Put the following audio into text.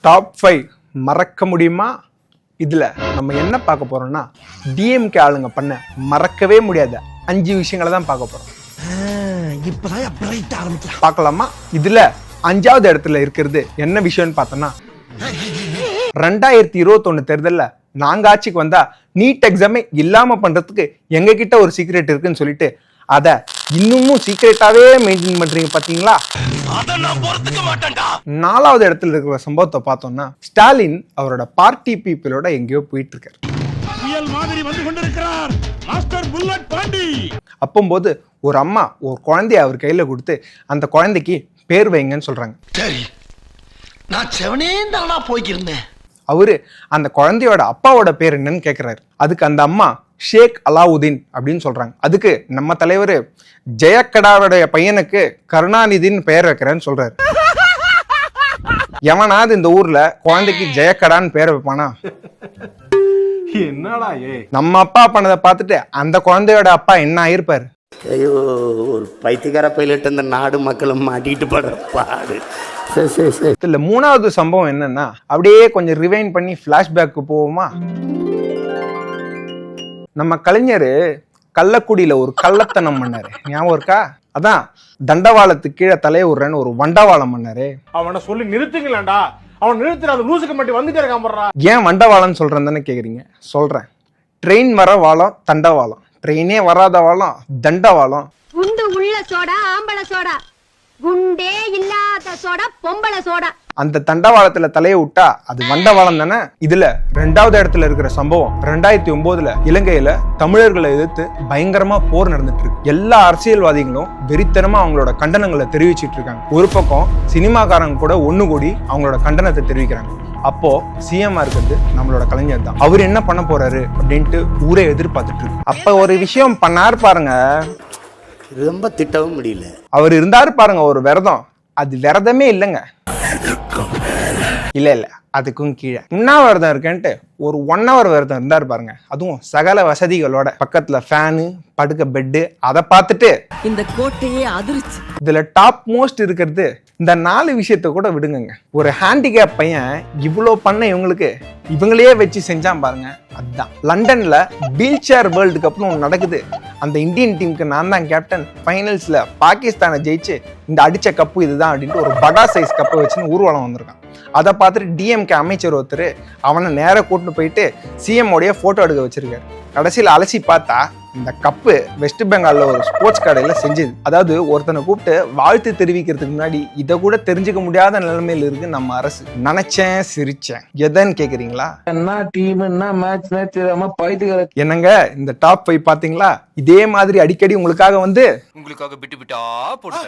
Top 5 மறக்க முடியுமா? இதுல நம்ம என்ன பார்க்க போறோம்னா டிஎம்கே ஆளுங்க பண்ண மறக்கவே முடியாத 5 விஷயங்களை தான் பார்க்க போறோம். பார்க்கலாமா? இதுல 5வது இடத்துல இருக்கிறது என்ன விஷயம்னு பார்த்தோம்னா 2021 தேர்தல்ல நாங்க ஆட்சிக்கு வந்தா நீட் எக்ஸாமே இல்லாம பண்றதுக்கு எங்க கிட்ட ஒரு சீக்ரெட் இருக்குன்னு சொல்லிட்டு அத இன்னமும் சீக்ரெட்டாவே மெயின்டைன் பண்றீங்க பாத்தீங்களா? 4வது இடத்துல இருக்கிற சம்பவத்தை பார்த்தோம்னா ஸ்டாலின் அவரோட பார்ட்டி பீப்புளோட எங்கேயோ போயிட்டு இருக்காரு. அப்போது ஒரு அம்மா ஒரு குழந்தைய அவர் கையில கொடுத்து அந்த குழந்தைக்கு பேர் வைங்கன்னு சொல்றாங்க. சரி, நான் செவனே தானா போய்க்கிருந்தேன். அவரு அந்த குழந்தையோட அப்பாவோட பேர் என்னன்னு கேட்கிறாரு. அதுக்கு அந்த அம்மா ஷேக் அலாவுதீன் அப்படின்னு சொல்றாங்க. அதுக்கு நம்ம தலைவர் ஜெயக்கடாவுடைய பையனுக்கு கருணாநிதின்னு பெயர் வைக்கிறேன்னு சொல்றாரு. எவனாவது இந்த ஊர்ல குழந்தைக்கு ஜெயக்கடான்னு பேர் வைப்பானா? என்னடா நம்ம அப்பா பண்ணதை பார்த்துட்டு அந்த குழந்தையோட அப்பா என்ன ஆயிருப்பாரு? ஐயோ, ஒரு பைத்தியக்கார பைலட் அந்த நாடு மக்களும் மாட்டிட்டு படுற பாடு. இதுல 3வது சம்பவம் என்னன்னா அப்படியே கொஞ்சம் ரிவைண்ட் பண்ணி பிளாஷ்பேக்கு போவோமா? நம்ம கலைஞர் கள்ளக்குடியில ஒரு கள்ளத்தனம் பண்ணாரு, ஞாபகம் இருக்கா? அதான் தண்டவாளத்துக்கு கீழே தலைய விடுறேன்னு ஒரு வண்டவாளம் பண்ணாரு. அவனை சொல்லி நிறுத்துங்களேன்டா, அவன் நிறுத்துற அந்த லூசுக்கு மட்டும் வந்துட்டே இருக்கான். ஏன் வண்டவாளம் சொல்றேன் தானே கேக்குறீங்க? சொல்றேன். ட்ரெயின் வர வாழம் தண்டவாளம், ட்ரெயினே வராத வாழம் தண்டவாளம். குண்டு உள்ள சோடா ஆம்பள சோடா, குண்டே இல்லாத சோடா பொம்பள சோடா. அந்த தண்டவாளத்துல தலைய விட்டா அது வண்டவாளம் தானே. இதுல 2வது இடத்துல இருக்கிற சம்பவம் 2009 இலங்கையில தமிழர்களை எதிர்த்து பயங்கரமா போர் நடந்துட்டு இருக்கு. எல்லா அரசியல்வாதிகளும் வெறித்தனமா அவங்களோட கண்டனங்களை தெரிவிச்சிட்டு இருக்காங்க. ஒரு பக்கம் சினிமாக்காரங்க கூட ஒண்ணு கூடி அவங்களோட கண்டனத்தை தெரிவிக்கிறாங்க. அப்போ சிஎம்ஆ இருக்கிறது நம்மளோட கலைஞர் தான். அவர் என்ன பண்ண போறாரு அப்படின்ட்டு ஊரே எதிர்பார்த்துட்டு இருக்கு. அப்ப ஒரு விஷயம் பண்ணாரு பாருங்க, ரொம்ப திட்டவும் முடியல. அவர் இருந்தாரு பாருங்க ஒரு விரதம். அது விரதமே இல்லைங்க, இல்ல அதுக்கும் கீழே உண்ணாவிரதம் இருக்கேன்ட்டு ஒரு 1 hour விரதம் இருந்தாரு பாருங்க. அதுவும் சகல வசதிகளோட, பக்கத்துல ஃபேனு, படுக்க பெட்டு, அதை பார்த்துட்டு இந்த கோட்டையே அதிர்ச்சி. இதுல டாப் மோஸ்ட் இருக்கிறது இந்த 4 விஷயத்த கூட விடுங்க. ஒரு ஹேண்டிகேப் பையன் இவ்வளோ பண்ண இவங்களையே வச்சு செஞ்சான் பாருங்க. அதுதான் லண்டன்ல வீல் சேர் வேர்ல்டு கப்னு ஒன்று நடக்குது. அந்த இந்தியன் டீமுக்கு நான் தான் கேப்டன். ஃபைனல்ஸ்ல பாகிஸ்தானை ஜெயிச்சு இந்த அடிச்ச கப்பு இதுதான் அப்படின்ட்டு ஒரு படா சைஸ் கப்பை வச்சுன்னு ஊர்வலம் வந்திருக்கான். அதை பார்த்துட்டு டிஎம்கே அமைச்சர் ஒருத்தர் அவனை நேராக கூட்டிட்டு போயிட்டு சிஎம் உடைய போட்டோ எடுக்க வச்சிருக்காரு. கடைசியில் அலசி பார்த்தா இந்த கப்பு வெஸ்ட் பெங்கால்ல ஒரு ஸ்போர்ட்ஸ் கடையில செஞ்சது. அதாவது ஒருத்தனை கூப்பிட்டு வாழ்த்து தெரிவிக்கிறதுக்கு முன்னாடி இதை கூட தெரிஞ்சுக்க முடியாத நிலைமையில இருக்கு நம்ம அரசு. நினைச்சேன், சிரிச்சேன். எதன்னு கேக்குறீங்களா? என்னங்க இந்த டாப் 5 பாத்தீங்களா? இதே மாதிரி அடிக்கடி உங்களுக்காக வந்து விட்டு விட்டா போட்டு